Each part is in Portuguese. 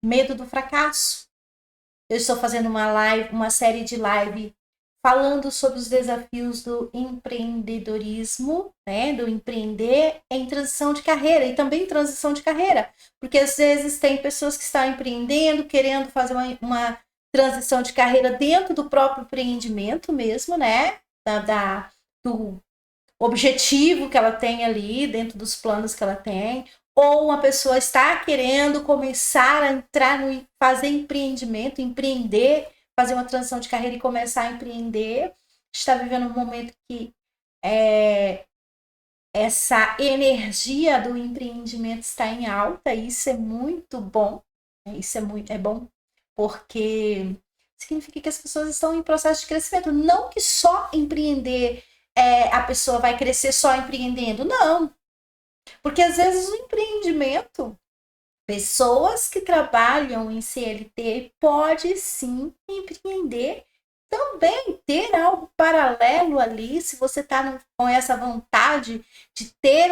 Medo do fracasso. Eu estou fazendo uma série de live falando sobre os desafios do empreendedorismo, né, do empreender em transição de carreira e também transição de carreira, porque às vezes tem pessoas que estão empreendendo, querendo fazer uma transição de carreira dentro do próprio empreendimento mesmo, né, do objetivo que ela tem ali, dentro dos planos que ela tem, ou uma pessoa está querendo começar a entrar no fazer empreendimento, empreender, fazer uma transição de carreira e começar a empreender, está vivendo um momento que essa energia do empreendimento está em alta, e isso é muito bom, isso é bom, porque significa que as pessoas estão em processo de crescimento, não que só empreender a pessoa vai crescer só empreendendo, não, porque às vezes o empreendimento, pessoas que trabalham em CLT pode sim empreender, também ter algo paralelo ali, se você está com essa vontade de ter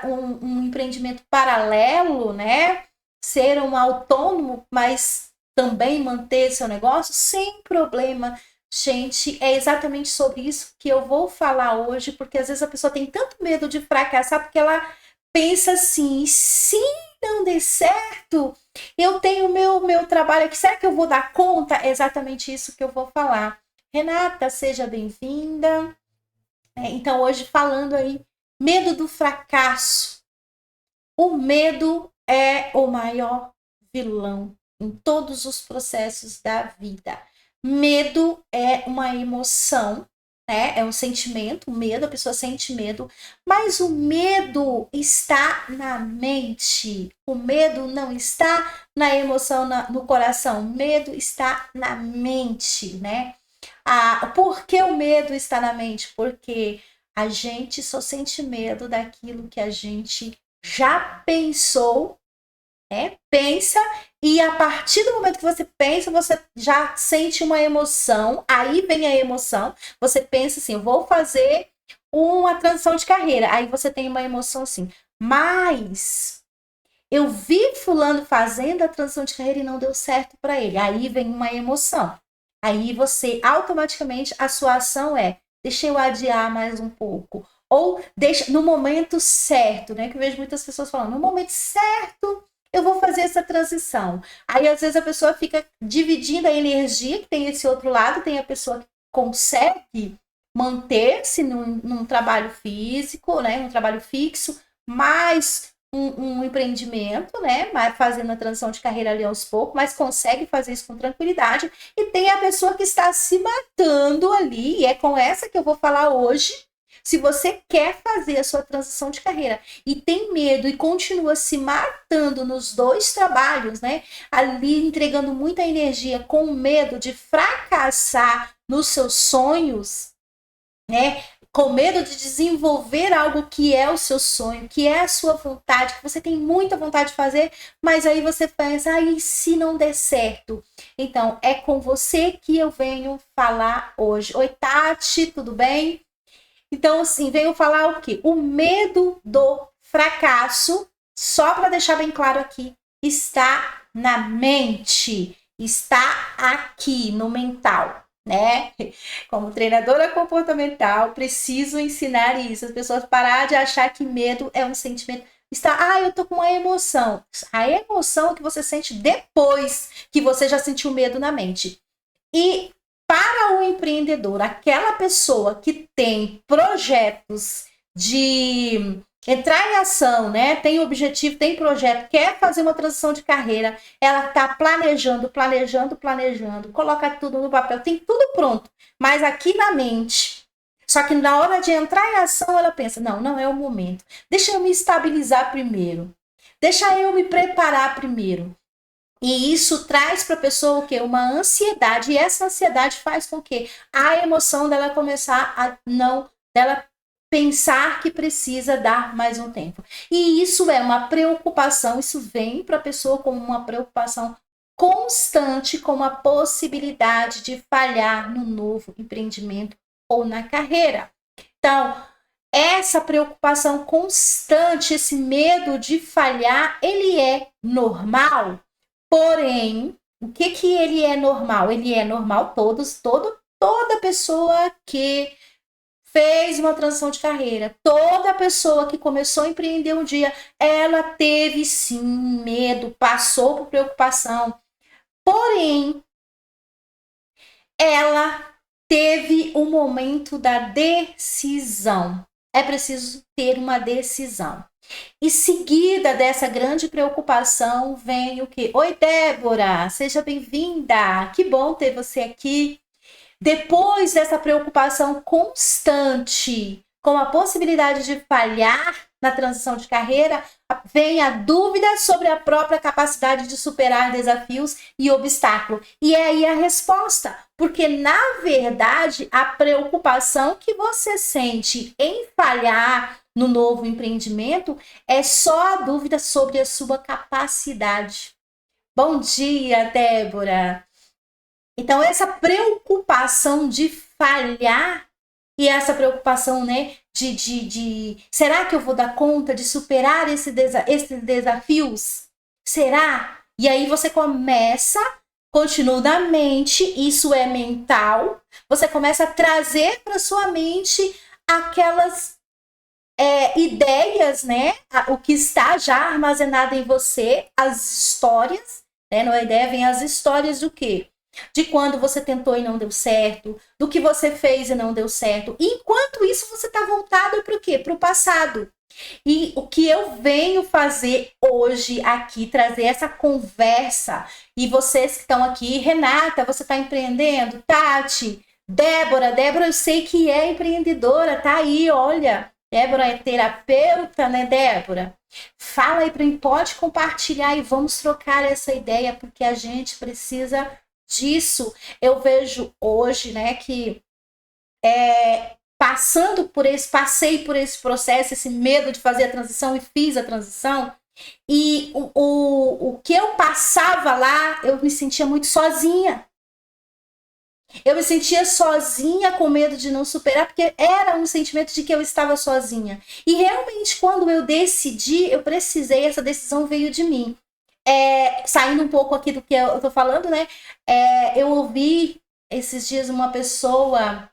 um empreendimento paralelo, né? Ser um autônomo, mas também manter seu negócio, sem problema. Gente, é exatamente sobre isso que eu vou falar hoje, porque às vezes a pessoa tem tanto medo de fracassar, porque ela pensa assim, se não der certo, eu tenho meu trabalho aqui, será que eu vou dar conta? É exatamente isso que eu vou falar. Renata, seja bem-vinda. Então, hoje falando aí, medo do fracasso. O medo é o maior vilão em todos os processos da vida. Medo é uma emoção, né? É um sentimento, medo, a pessoa sente medo, mas o medo está na mente. O medo não está na emoção, no coração. O medo está na mente, né? Por que o medo está na mente? Porque a gente só sente medo daquilo que a gente já pensou, né? Pensa, e a partir do momento que você pensa, você já sente uma emoção, aí vem a emoção, você pensa assim, eu vou fazer uma transição de carreira, aí você tem uma emoção assim, mas eu vi fulano fazendo a transição de carreira e não deu certo para ele, aí vem uma emoção, aí você automaticamente, a sua ação é, deixa eu adiar mais um pouco, ou deixa no momento certo, né? Que eu vejo muitas pessoas falando, no momento certo eu vou fazer essa transição. Aí às vezes a pessoa fica dividindo a energia, que tem esse outro lado, tem a pessoa que consegue manter-se num trabalho físico, né? Um trabalho fixo, mais um empreendimento, né? Fazendo a transição de carreira ali aos poucos, mas consegue fazer isso com tranquilidade. E tem a pessoa que está se matando ali, e é com essa que eu vou falar hoje. Se você quer fazer a sua transição de carreira e tem medo e continua se matando nos dois trabalhos, né? Ali entregando muita energia com medo de fracassar nos seus sonhos, né? Com medo de desenvolver algo que é o seu sonho, que é a sua vontade, que você tem muita vontade de fazer, mas aí você pensa, ah, e se não der certo? Então, é com você que eu venho falar hoje. Oi, Tati, tudo bem? Então, assim, venho falar o quê? O medo do fracasso, só para deixar bem claro aqui, está na mente, está aqui no mental, né? Como treinadora comportamental, preciso ensinar isso, as pessoas parar de achar que medo é um sentimento. Eu tô com uma emoção. A emoção que você sente depois que você já sentiu medo na mente. E para o empreendedor, aquela pessoa que tem projetos de entrar em ação, né? Tem objetivo, tem projeto, quer fazer uma transição de carreira, ela está planejando, coloca tudo no papel, tem tudo pronto, mas aqui na mente. Só que na hora de entrar em ação, ela pensa: não, não é o momento. Deixa eu me estabilizar primeiro. Deixa eu me preparar primeiro. E isso traz para a pessoa o quê? Uma ansiedade, e essa ansiedade faz com que a emoção dela começar a não, dela pensar que precisa dar mais um tempo. E isso é uma preocupação, isso vem para a pessoa como uma preocupação constante com a possibilidade de falhar no novo empreendimento ou na carreira. Então, essa preocupação constante, esse medo de falhar, ele é normal? Porém, o que que ele é normal? Ele é normal toda pessoa que fez uma transição de carreira, toda pessoa que começou a empreender um dia, ela teve sim medo, passou por preocupação. Porém, ela teve o momento da decisão. É preciso ter uma decisão. E seguida dessa grande preocupação vem o quê? Oi, Débora, seja bem-vinda. Que bom ter você aqui. Depois dessa preocupação constante com a possibilidade de falhar na transição de carreira, vem a dúvida sobre a própria capacidade de superar desafios e obstáculos. E é aí a resposta, porque na verdade a preocupação que você sente em falhar no novo empreendimento é só a dúvida sobre a sua capacidade. Bom dia, Débora. Então, essa preocupação de falhar e essa preocupação, né, de será que eu vou dar conta de superar esses desafios? Será? E aí você começa, continua na mente, isso é mental, você começa a trazer para sua mente aquelas ideias, né, o que está já armazenado em você, as histórias, né, na ideia vem as histórias do quê? De quando você tentou e não deu certo, do que você fez e não deu certo. E enquanto isso, você está voltado para o quê? Para o passado. E o que eu venho fazer hoje aqui, trazer essa conversa, e vocês que estão aqui, Renata, você está empreendendo? Tati, Débora, eu sei que é empreendedora, tá aí, olha. Débora é terapeuta, né, Débora? Fala aí para mim, pode compartilhar e vamos trocar essa ideia, porque a gente precisa disso. Eu vejo hoje, né, que passei por esse processo, esse medo de fazer a transição e fiz a transição. E o que eu passava lá, eu me sentia muito sozinha. Eu me sentia sozinha, com medo de não superar, porque era um sentimento de que eu estava sozinha. E realmente, quando eu decidi, eu precisei, essa decisão veio de mim. Saindo um pouco aqui do que eu tô falando, né? Eu ouvi esses dias uma pessoa.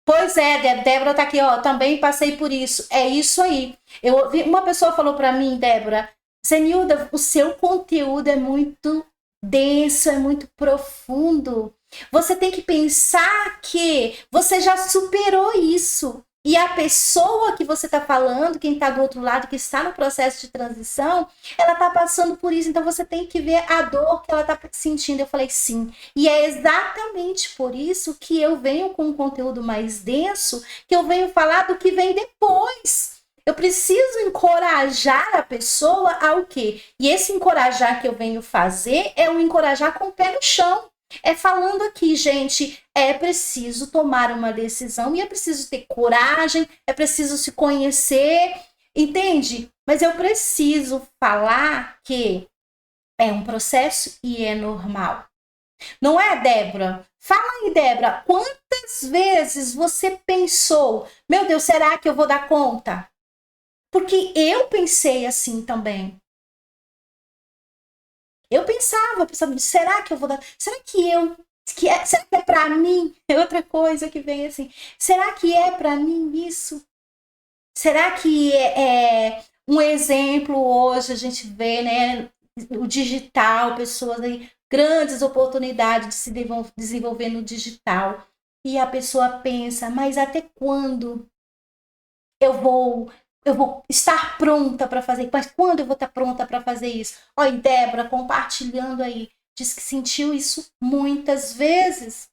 Pois é, Débora tá aqui, ó. Também passei por isso. É isso aí. Eu ouvi, uma pessoa falou para mim, Débora, Zenilda, o seu conteúdo é muito denso, é muito profundo. Você tem que pensar que você já superou isso. E a pessoa que você está falando, quem está do outro lado, que está no processo de transição, ela está passando por isso. Então você tem que ver a dor que ela está sentindo. Eu falei sim. E é exatamente por isso que eu venho com um conteúdo mais denso, que eu venho falar do que vem depois. Eu preciso encorajar a pessoa ao quê? E esse encorajar que eu venho fazer é um encorajar com o pé no chão. Falando aqui, gente, é preciso tomar uma decisão e é preciso ter coragem, é preciso se conhecer, entende? Mas eu preciso falar que é um processo e é normal. Não é, Débora? Fala aí, Débora, quantas vezes você pensou, meu Deus, será que eu vou dar conta? Porque eu pensei assim também. Eu pensava, será que eu vou dar? Será que será que é para mim? É outra coisa que vem assim. Será que é para mim isso? Será que é um exemplo hoje a gente vê, né, o digital, pessoas aí, grandes oportunidades de se desenvolver no digital. E a pessoa pensa, mas até quando eu vou estar pronta para fazer, mas quando eu vou estar pronta para fazer isso? Olha, Débora, compartilhando aí, diz que sentiu isso muitas vezes.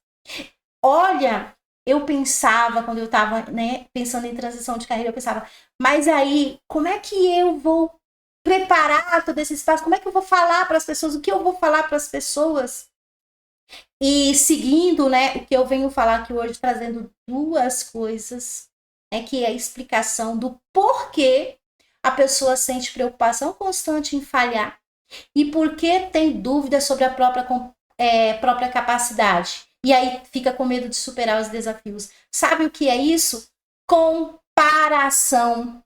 Olha, eu pensava, quando eu estava, né, pensando em transição de carreira, eu pensava, mas aí, como é que eu vou preparar todo esse espaço? Como é que eu vou falar para as pessoas? O que eu vou falar para as pessoas? E seguindo, né, o que eu venho falar aqui hoje, trazendo duas coisas, que é a explicação do porquê a pessoa sente preocupação constante em falhar e por que tem dúvida sobre a própria capacidade. E aí fica com medo de superar os desafios. Sabe o que é isso? Comparação.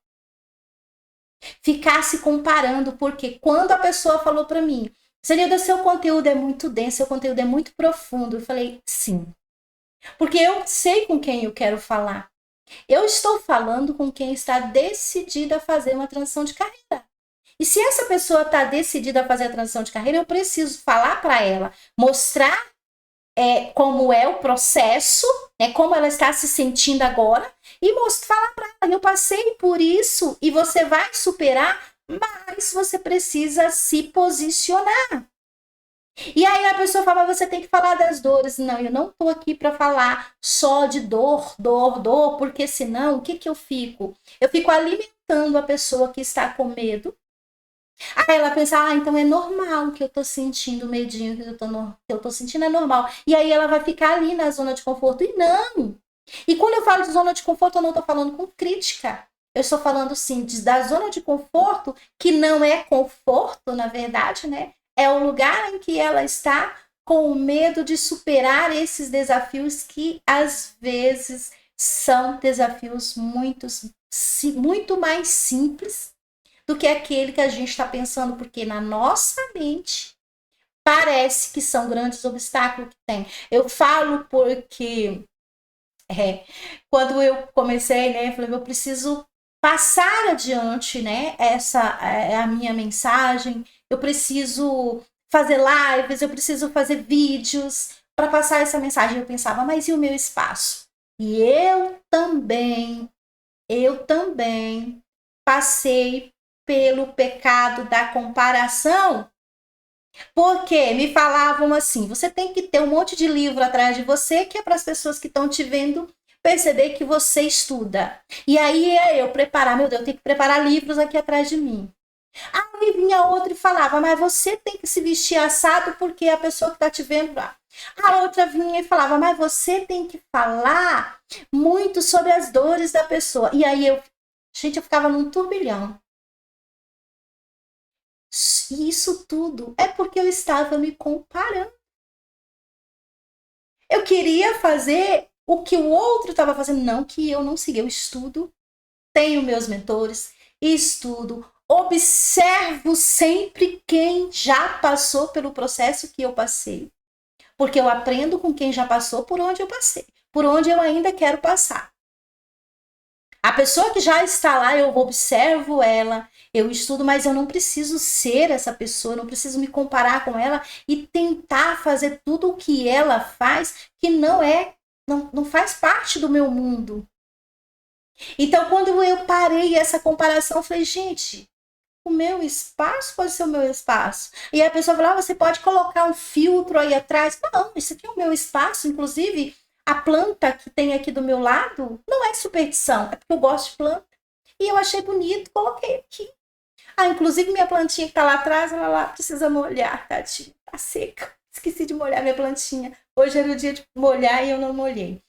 Ficar se comparando, porque quando a pessoa falou para mim, Zenilda, seu conteúdo é muito denso, seu conteúdo é muito profundo. Eu falei, sim. Porque eu sei com quem eu quero falar. Eu estou falando com quem está decidida a fazer uma transição de carreira. E se essa pessoa está decidida a fazer a transição de carreira, eu preciso falar para ela, mostrar como é o processo, né, como ela está se sentindo agora, e falar para ela, eu passei por isso e você vai superar, mas você precisa se posicionar. E aí a pessoa fala, você tem que falar das dores. Não, eu não estou aqui para falar só de dor, dor, dor, porque senão, o que que eu fico? Eu fico alimentando a pessoa que está com medo. Aí ela pensa, então é normal que eu tô sentindo o medinho que eu tô sentindo é normal. E aí ela vai ficar ali na zona de conforto. E não! E quando eu falo de zona de conforto, eu não tô falando com crítica. Eu estou falando, sim, da zona de conforto, que não é conforto, na verdade, né? É o lugar em que ela está com o medo de superar esses desafios que, às vezes, são desafios muito mais simples do que aquele que a gente está pensando, porque na nossa mente parece que são grandes obstáculos que tem. Eu falo porque quando eu comecei, né, eu falei, eu preciso passar adiante, né, essa é a minha mensagem, eu preciso fazer lives, eu preciso fazer vídeos para passar essa mensagem. Eu pensava, mas e o meu espaço? E eu também passei pelo pecado da comparação, porque me falavam assim: você tem que ter um monte de livro atrás de você, que é para as pessoas que estão te vendo perceber que você estuda. E aí eu preparar, meu Deus, eu tenho que preparar livros aqui atrás de mim. Aí vinha outra e falava, mas você tem que se vestir assado porque é a pessoa que está te vendo lá. A outra vinha e falava, mas você tem que falar muito sobre as dores da pessoa. E aí gente, eu ficava num turbilhão. E isso tudo é porque eu estava me comparando. Eu queria fazer o que o outro estava fazendo, não que eu não siga. Eu estudo, tenho meus mentores, estudo, observo sempre quem já passou pelo processo que eu passei. Porque eu aprendo com quem já passou por onde eu passei, por onde eu ainda quero passar. A pessoa que já está lá, eu observo ela, eu estudo, mas eu não preciso ser essa pessoa, eu não preciso me comparar com ela e tentar fazer tudo o que ela faz, que não faz parte do meu mundo. Então, quando eu parei essa comparação, eu falei, gente, o meu espaço pode ser o meu espaço. E a pessoa falou, você pode colocar um filtro aí atrás. Não, isso aqui é o meu espaço. Inclusive, a planta que tem aqui do meu lado não é superstição, é porque eu gosto de planta. E eu achei bonito, coloquei aqui. Inclusive minha plantinha que tá lá atrás, ela lá precisa molhar, tadinha, tá seca. Esqueci de molhar minha plantinha. Hoje era o dia de molhar e eu não molhei.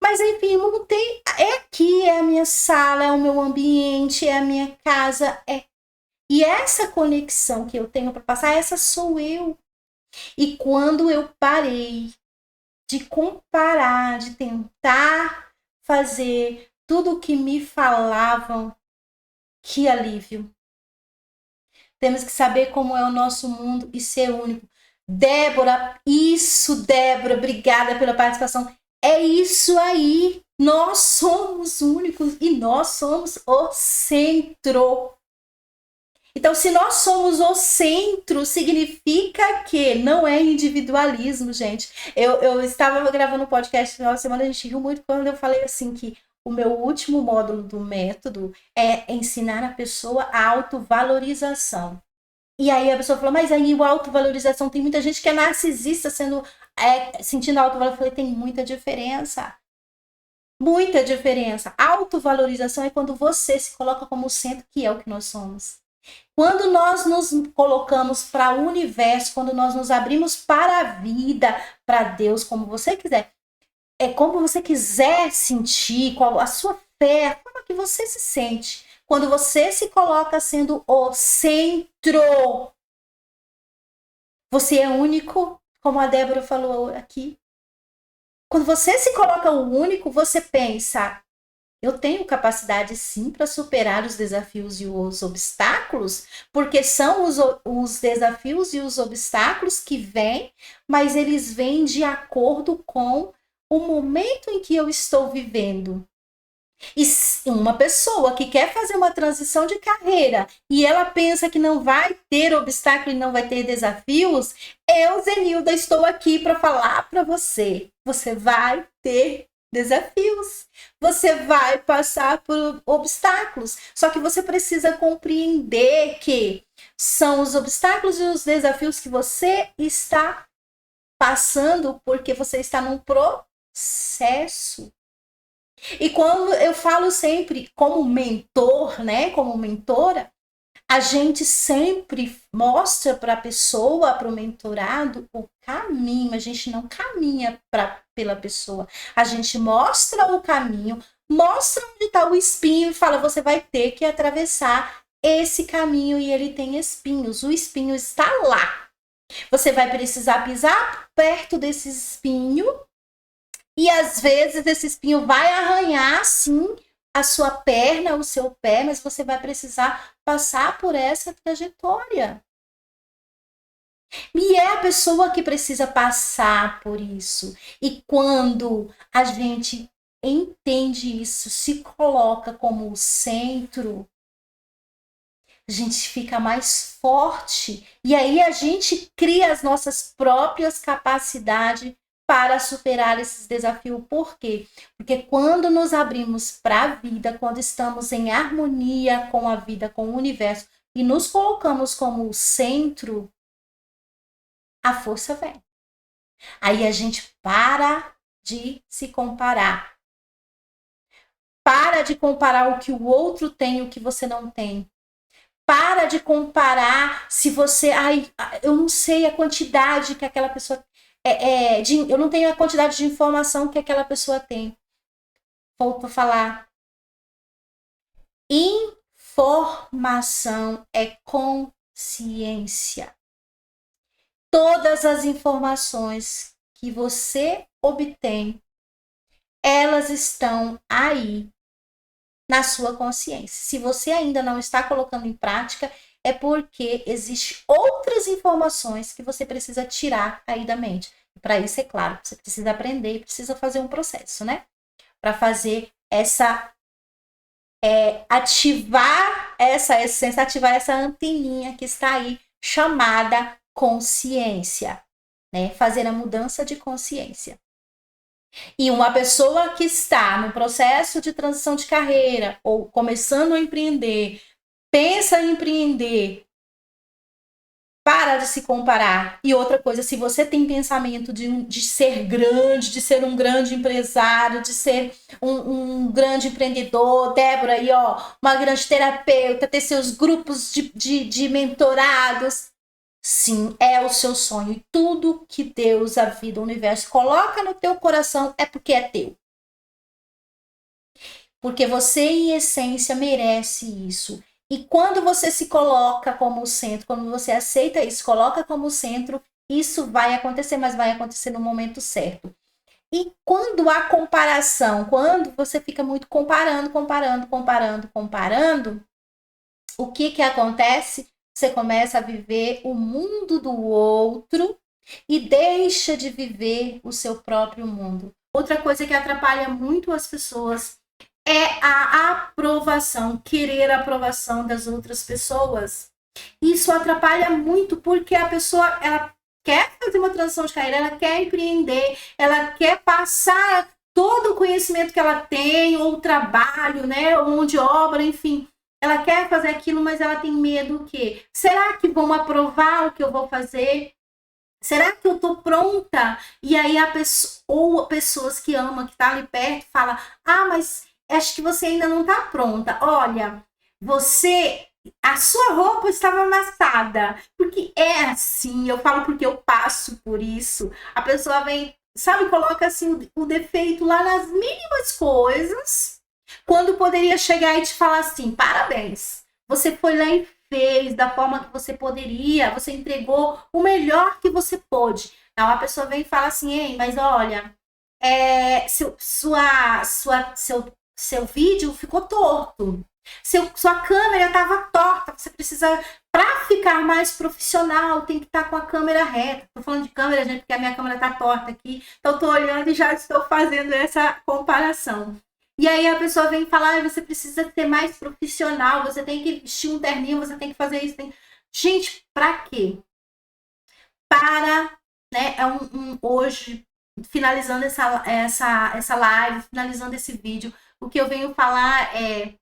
Mas enfim, montei. É aqui, é a minha sala, é o meu ambiente, é a minha casa. E essa conexão que eu tenho para passar, essa sou eu. E quando eu parei de comparar, de tentar fazer tudo o que me falavam, que alívio. Temos que saber como é o nosso mundo e ser único. Débora, obrigada pela participação. É isso aí. Nós somos únicos e nós somos o centro. Então, se nós somos o centro, significa que não é individualismo, gente. Eu estava gravando um podcast no final de semana, a gente riu muito quando eu falei assim que o meu último módulo do método é ensinar a pessoa a autovalorização. E aí a pessoa falou, mas aí o autovalorização, tem muita gente que é narcisista sentindo autovalorização. Eu falei, tem muita diferença. Muita diferença. Autovalorização é quando você se coloca como centro, que é o que nós somos. Quando nós nos colocamos para o universo, quando nós nos abrimos para a vida, para Deus, como você quiser, como você quiser sentir, qual a sua fé, como que você se sente. Quando você se coloca sendo o centro, você é único, como a Débora falou aqui. Quando você se coloca o único, você pensa, Eu tenho capacidade sim para superar os desafios e os obstáculos, porque são os desafios e os obstáculos que vêm, mas eles vêm de acordo com o momento em que eu estou vivendo. E uma pessoa que quer fazer uma transição de carreira e ela pensa que não vai ter obstáculo e não vai ter desafios, eu, Zenilda, estou aqui para falar para você. Você vai ter desafios. Você vai passar por obstáculos. Só que você precisa compreender que são os obstáculos e os desafios que você está passando porque você está num processo. E quando eu falo sempre como mentor, né, como mentora, a gente sempre mostra para a pessoa, para o mentorado, o caminho. A gente não caminha pela pessoa. A gente mostra o caminho, mostra onde está o espinho e fala: você vai ter que atravessar esse caminho e ele tem espinhos. O espinho está lá. Você vai precisar pisar perto desse espinho. E às vezes esse espinho vai arranhar, sim, a sua perna, o seu pé, mas você vai precisar passar por essa trajetória. E é a pessoa que precisa passar por isso. E quando a gente entende isso, se coloca como o centro, a gente fica mais forte. E aí a gente cria as nossas próprias capacidades para superar esses desafios. Por quê? Porque quando nos abrimos para a vida, quando estamos em harmonia com a vida, com o universo, e nos colocamos como o centro, a força vem. Aí a gente para de se comparar. Para de comparar o que o outro tem e o que você não tem. Para de comparar se você... Ai, eu não sei a quantidade que aquela pessoa... eu não tenho a quantidade de informação que aquela pessoa tem. Volto a falar. Informação é consciência. Todas as informações que você obtém, elas estão aí na sua consciência. Se você ainda não está colocando em prática, é porque existem outras informações que você precisa tirar aí da mente. Para isso, é claro, você precisa aprender e precisa fazer um processo, né? Para fazer essa... ativar essa essência, ativar essa anteninha que está aí, chamada consciência, né? Fazer a mudança de consciência. E uma pessoa que está no processo de transição de carreira ou começando a empreender, pensa em empreender, para de se comparar. E outra coisa, se você tem pensamento de ser grande, de ser um grande empresário, de ser um grande empreendedor, Débora aí, ó, uma grande terapeuta, ter seus grupos de mentorados, sim, é o seu sonho. E tudo que Deus, a vida, o universo coloca no teu coração é porque é teu. Porque você, em essência, merece isso. E quando você se coloca como centro, quando você aceita isso, coloca como centro, isso vai acontecer, mas vai acontecer no momento certo. E quando há comparação, quando você fica muito comparando, o que acontece? Você começa a viver o mundo do outro e deixa de viver o seu próprio mundo. Outra coisa que atrapalha muito as pessoas é a aprovação, querer a aprovação das outras pessoas. Isso atrapalha muito porque a pessoa, ela quer fazer uma transição de carreira, ela quer empreender, ela quer passar todo o conhecimento que ela tem, ou o trabalho, né, ou mão de obra, enfim. Ela quer fazer aquilo, mas ela tem medo do quê? Será que vão aprovar o que eu vou fazer? Será que eu tô pronta? E aí a pessoa, ou pessoas que amam, que tá ali perto, fala: ah, mas acho que você ainda não tá pronta. Olha, a sua roupa estava amassada. Porque é assim, eu falo porque eu passo por isso. A pessoa vem, sabe, coloca assim o defeito lá nas mínimas coisas, quando poderia chegar e te falar assim: parabéns, você foi lá e fez da forma que você poderia, você entregou o melhor que você pôde. Então a pessoa vem e fala assim: ei, mas olha, seu seu vídeo ficou torto. Sua câmera estava torta, você precisa, para ficar mais profissional, tem que estar com a câmera reta. Estou falando de câmera, gente, porque a minha câmera está torta aqui, então estou olhando e já estou fazendo essa comparação. E aí a pessoa vem falar, você precisa ser mais profissional, você tem que vestir um terninho, você tem que fazer isso. Gente, para quê? Para, né, hoje, finalizando essa live, finalizando esse vídeo, o que eu venho falar é: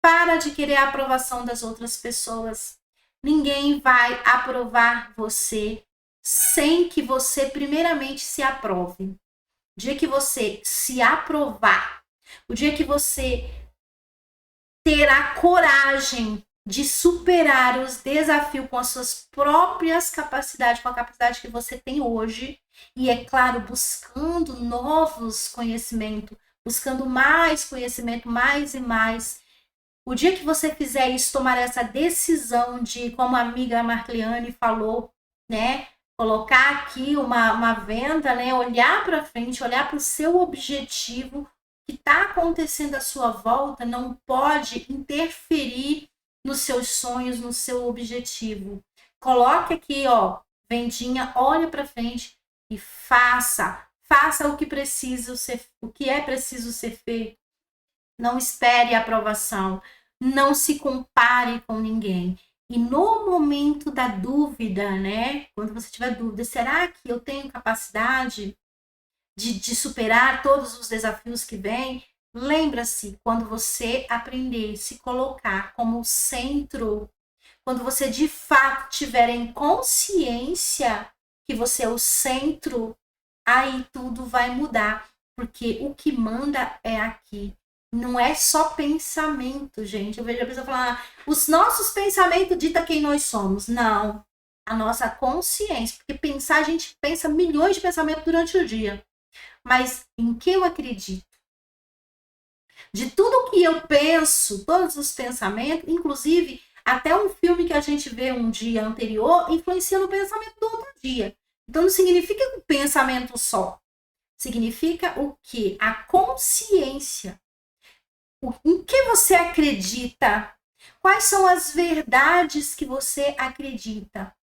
para de querer a aprovação das outras pessoas. Ninguém vai aprovar você sem que você primeiramente se aprove. O dia que você se aprovar, o dia que você terá coragem de superar os desafios com as suas próprias capacidades, com a capacidade que você tem hoje, e é claro, buscando novos conhecimentos, buscando mais conhecimento, mais e mais. O dia que você fizer isso, tomar essa decisão de, como a amiga Marcliane falou, né, colocar aqui uma venda, né, olhar para frente, olhar para o seu objetivo, que está acontecendo à sua volta, não pode interferir nos seus sonhos, no seu objetivo. Coloque aqui, ó, vendinha, olhe para frente e faça o que precisa ser, o que é preciso ser feito. Não espere a aprovação, não se compare com ninguém. E no momento da dúvida, né? Quando você tiver dúvida, será que eu tenho capacidade de superar todos os desafios que vêm? Lembra-se, quando você aprender a se colocar como centro, quando você de fato tiver em consciência que você é o centro, aí tudo vai mudar, porque o que manda é aqui. Não é só pensamento, gente. Eu vejo a pessoa falar, os nossos pensamentos ditam quem nós somos. Não. A nossa consciência. Porque pensar, a gente pensa milhões de pensamentos durante o dia. Mas em que eu acredito? De tudo que eu penso, todos os pensamentos, inclusive até um filme que a gente vê um dia anterior, influencia no pensamento do outro dia. Então não significa um pensamento só. Significa o quê? A consciência. Em que você acredita? Quais são as verdades que você acredita?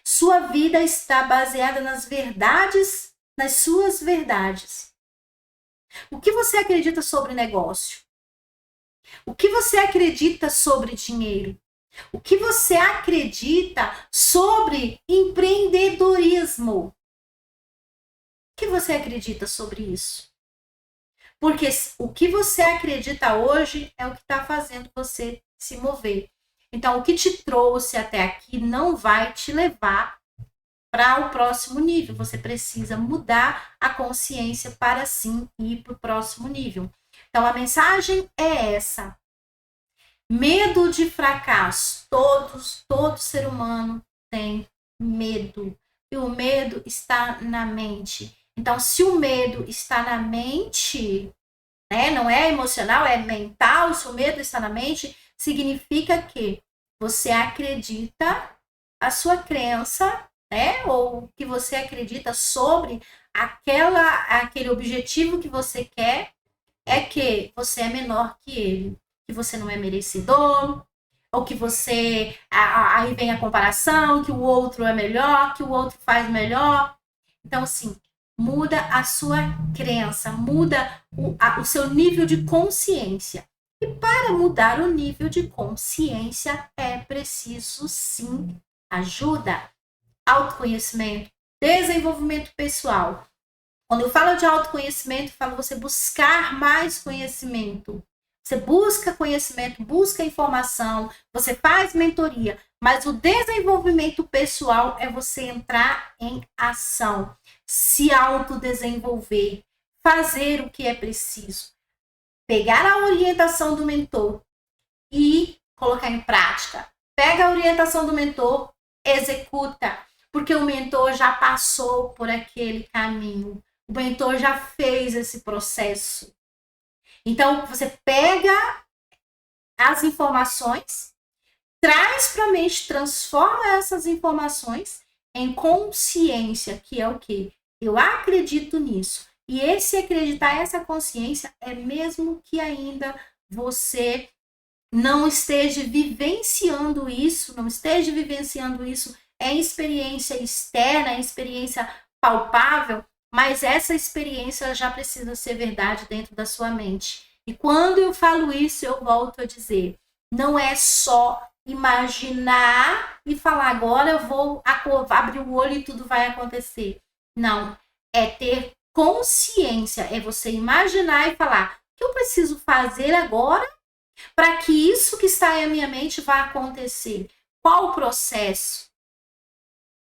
Sua vida está baseada nas verdades, nas suas verdades. O que você acredita sobre negócio? O que você acredita sobre dinheiro? O que você acredita sobre empreendedorismo? O que você acredita sobre isso? Porque o que você acredita hoje é o que está fazendo você se mover. Então, o que te trouxe até aqui não vai te levar para o próximo nível. Você precisa mudar a consciência para sim ir para o próximo nível. Então, a mensagem é essa. Medo de fracasso. Todo ser humano tem medo. E o medo está na mente. Então, se o medo está na mente, né, não é emocional, é mental, se o medo está na mente, significa que você acredita, a sua crença, né, ou que você acredita sobre aquele objetivo que você quer, é que você é menor que ele, que você não é merecedor, ou que você, aí vem a comparação, que o outro é melhor, que o outro faz melhor. Então, assim, muda a sua crença, muda o seu nível de consciência. E para mudar o nível de consciência, é preciso, sim, ajuda, autoconhecimento, desenvolvimento pessoal. Quando eu falo de autoconhecimento, eu falo você buscar mais conhecimento. Você busca conhecimento, busca informação, você faz mentoria, mas o desenvolvimento pessoal é você entrar em ação, se autodesenvolver, fazer o que é preciso, pegar a orientação do mentor e colocar em prática. Pega a orientação do mentor, executa, porque o mentor já passou por aquele caminho, o mentor já fez esse processo. Então, você pega as informações, traz para a mente, transforma essas informações em consciência, que é o quê? Eu acredito nisso. E esse acreditar, essa consciência, é mesmo que ainda você não esteja vivenciando isso, em experiência externa, em experiência palpável, mas essa experiência já precisa ser verdade dentro da sua mente. E quando eu falo isso, eu volto a dizer, não é só imaginar e falar, agora eu vou abrir o olho e tudo vai acontecer. Não, é ter consciência, é você imaginar e falar, o que eu preciso fazer agora para que isso que está em minha mente vá acontecer? Qual o processo?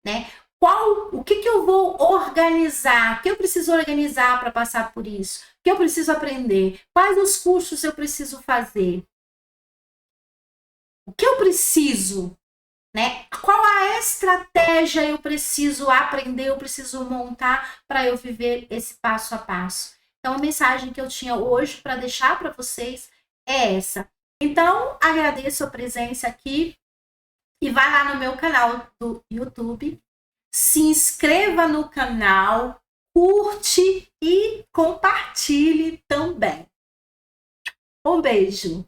Né? O que eu vou organizar? O que eu preciso organizar para passar por isso? O que eu preciso aprender? Quais os cursos eu preciso fazer? O que eu preciso? Né? Qual a estratégia eu preciso aprender, eu preciso montar para eu viver esse passo a passo? Então, a mensagem que eu tinha hoje para deixar para vocês é essa. Então, agradeço a presença aqui e vai lá no meu canal do YouTube, se inscreva no canal, curte e compartilhe também. Um beijo!